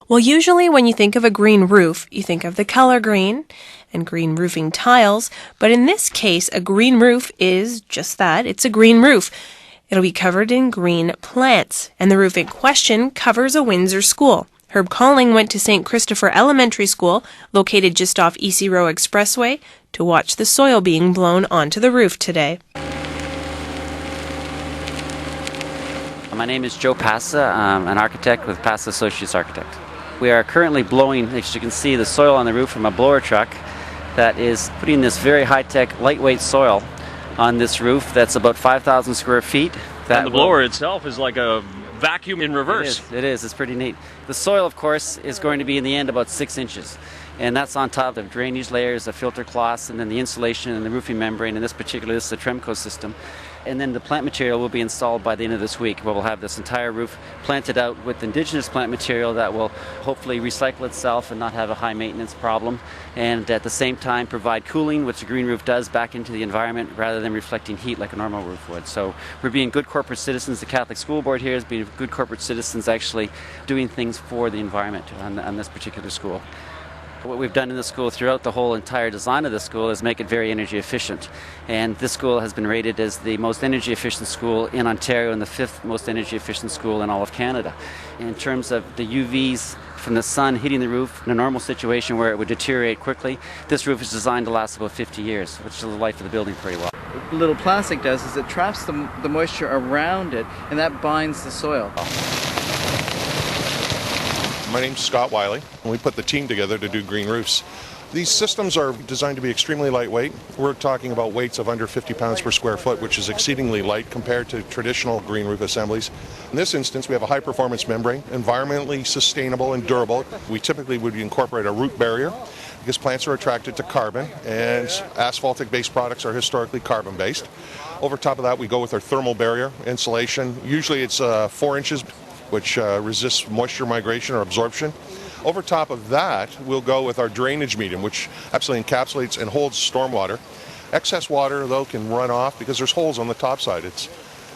Well, usually when you think of a green roof, you think of the color green and green roofing tiles, but in this case, a green roof is just that. It's a green roof. It'll be covered in green plants, and the roof in question covers a Windsor school. Herb Calling went to St. Christopher Elementary School, located just off EC Row Expressway, to watch the soil being blown onto the roof today. My name is Joe Passa. I'm an architect with Passa Associates Architect. We are currently blowing, as you can see, the soil on the roof from a blower truck that is putting this very high-tech, lightweight soil on this roof that's about 5,000 square feet. And the blower itself is like a vacuum in reverse. It is. It's pretty neat. The soil, of course, is going to be in the end about 6 inches. And that's on top of drainage layers, the filter cloths, and then the insulation and the roofing membrane. In this particular, this is the Tremco system. And then the plant material will be installed by the end of this week, where we'll have this entire roof planted out with indigenous plant material that will hopefully recycle itself and not have a high maintenance problem. And at the same time provide cooling, which a green roof does, back into the environment rather than reflecting heat like a normal roof would. So we're being good corporate citizens. The Catholic School Board here is being good corporate citizens, actually doing things for the environment on this particular school. What we've done in the school throughout the whole entire design of the school is make it very energy efficient. And this school has been rated as the most energy efficient school in Ontario and the 5th most energy efficient school in all of Canada. In terms of the UVs from the sun hitting the roof in a normal situation where it would deteriorate quickly, this roof is designed to last about 50 years, which is the life of the building pretty well. What the little plastic does is it traps the moisture around it, and that binds the soil. My name's Scott Wiley, and we put the team together to do green roofs. These systems are designed to be extremely lightweight. We're talking about weights of under 50 pounds per square foot, which is exceedingly light compared to traditional green roof assemblies. In this instance, we have a high-performance membrane, environmentally sustainable and durable. We typically would incorporate a root barrier because plants are attracted to carbon, and asphaltic-based products are historically carbon-based. Over top of that, we go with our thermal barrier insulation. Usually it's 4 inches, which resists moisture migration or absorption. Over top of that, we'll go with our drainage medium, which absolutely encapsulates and holds stormwater. Excess water, though, can run off because there's holes on the top side. It's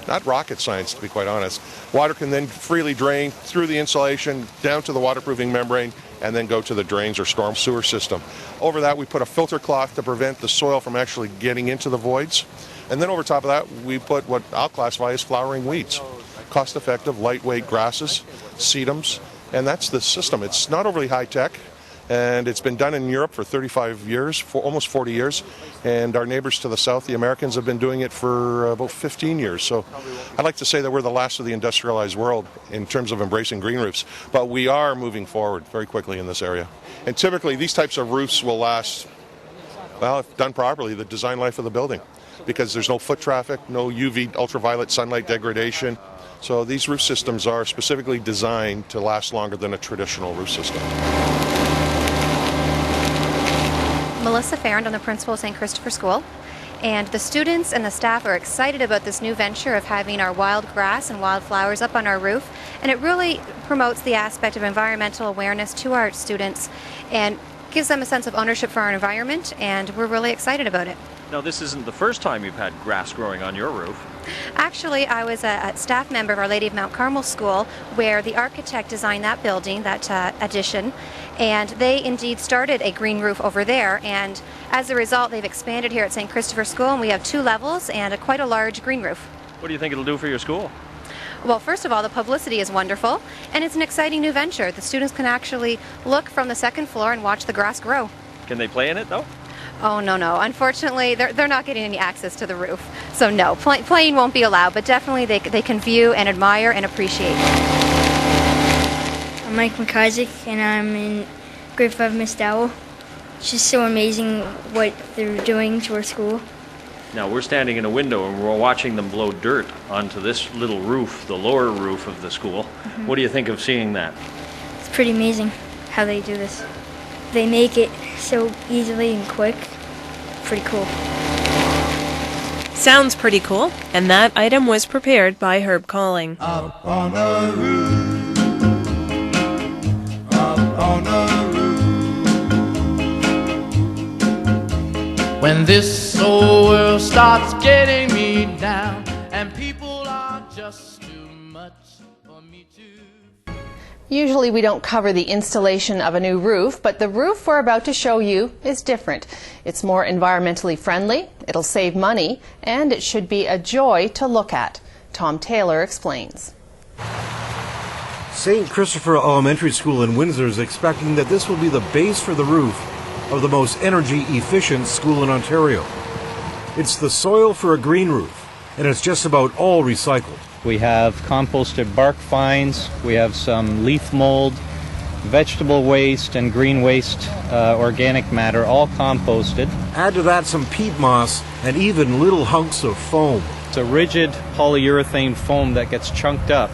not rocket science, to be quite honest. Water can then freely drain through the insulation, down to the waterproofing membrane, and then go to the drains or storm sewer system. Over that, we put a filter cloth to prevent the soil from actually getting into the voids. And then over top of that, we put what I'll classify as flowering weeds. Cost-effective, lightweight grasses, sedums, and that's the system. It's not overly high-tech, and it's been done in Europe for 35 years, for almost 40 years, and our neighbors to the south, the Americans, have been doing it for about 15 years. So I'd like to say that we're the last of the industrialized world in terms of embracing green roofs, but we are moving forward very quickly in this area. And typically, these types of roofs will last, well, if done properly, the design life of the building, because there's no foot traffic, no UV ultraviolet sunlight degradation. So these roof systems are specifically designed to last longer than a traditional roof system. Melissa Farrand, I'm the principal of St. Christopher School, and the students and the staff are excited about this new venture of having our wild grass and wildflowers up on our roof, and it really promotes the aspect of environmental awareness to our students and gives them a sense of ownership for our environment, and we're really excited about it. Now, this isn't the first time you've had grass growing on your roof. Actually, I was a staff member of Our Lady of Mount Carmel School, where the architect designed that building, that addition, and they indeed started a green roof over there, and as a result they've expanded here at St. Christopher School, and we have 2 levels and quite a large green roof. What do you think it'll do for your school? Well, first of all, the publicity is wonderful, and it's an exciting new venture. The students can actually look from the 2nd floor and watch the grass grow. Can they play in it, though? Oh, no. Unfortunately, they're not getting any access to the roof. So no, playing won't be allowed, but definitely they can view and admire and appreciate. I'm Mike McIsaac, and I'm in grade 5 Miss Dowell. It's just so amazing what they're doing to our school. Now, we're standing in a window and we're watching them blow dirt onto this little roof, the lower roof of the school. Mm-hmm. What do you think of seeing that? It's pretty amazing how they do this. They make it so easily and quick. Pretty cool. Sounds pretty cool, and that item was prepared by Herb Calling. Up on a roof, up on a roof. When this old world starts getting me down, and people are just too much for me to. Usually we don't cover the installation of a new roof, but the roof we're about to show you is different. It's more environmentally friendly, it'll save money, and it should be a joy to look at. Tom Taylor explains. St. Christopher Elementary School in Windsor is expecting that this will be the base for the roof of the most energy-efficient school in Ontario. It's the soil for a green roof, and it's just about all recycled. We have composted bark fines, we have some leaf mold, vegetable waste and green waste, organic matter, all composted. Add to that some peat moss and even little hunks of foam. It's a rigid polyurethane foam that gets chunked up.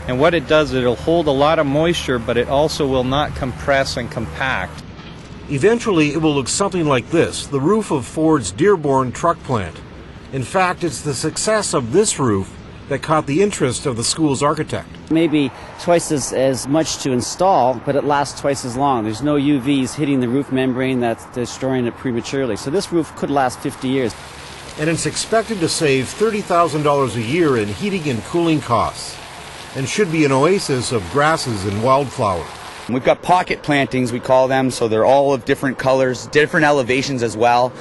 And what it does, it'll hold a lot of moisture, but it also will not compress and compact. Eventually, it will look something like this, the roof of Ford's Dearborn truck plant. In fact, it's the success of this roof that caught the interest of the school's architect. Maybe twice as much to install, but it lasts twice as long. There's no UVs hitting the roof membrane that's destroying it prematurely. So this roof could last 50 years. And it's expected to save $30,000 a year in heating and cooling costs, and should be an oasis of grasses and wildflowers. We've got pocket plantings, we call them, so they're all of different colors, different elevations as well.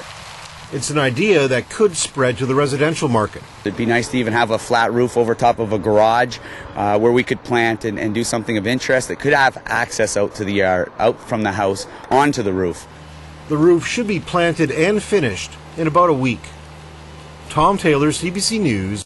It's an idea that could spread to the residential market. It'd be nice to even have a flat roof over top of a garage where we could plant and do something of interest that could have access out to the yard, out from the house onto the roof. The roof should be planted and finished in about a week. Tom Taylor, CBC News.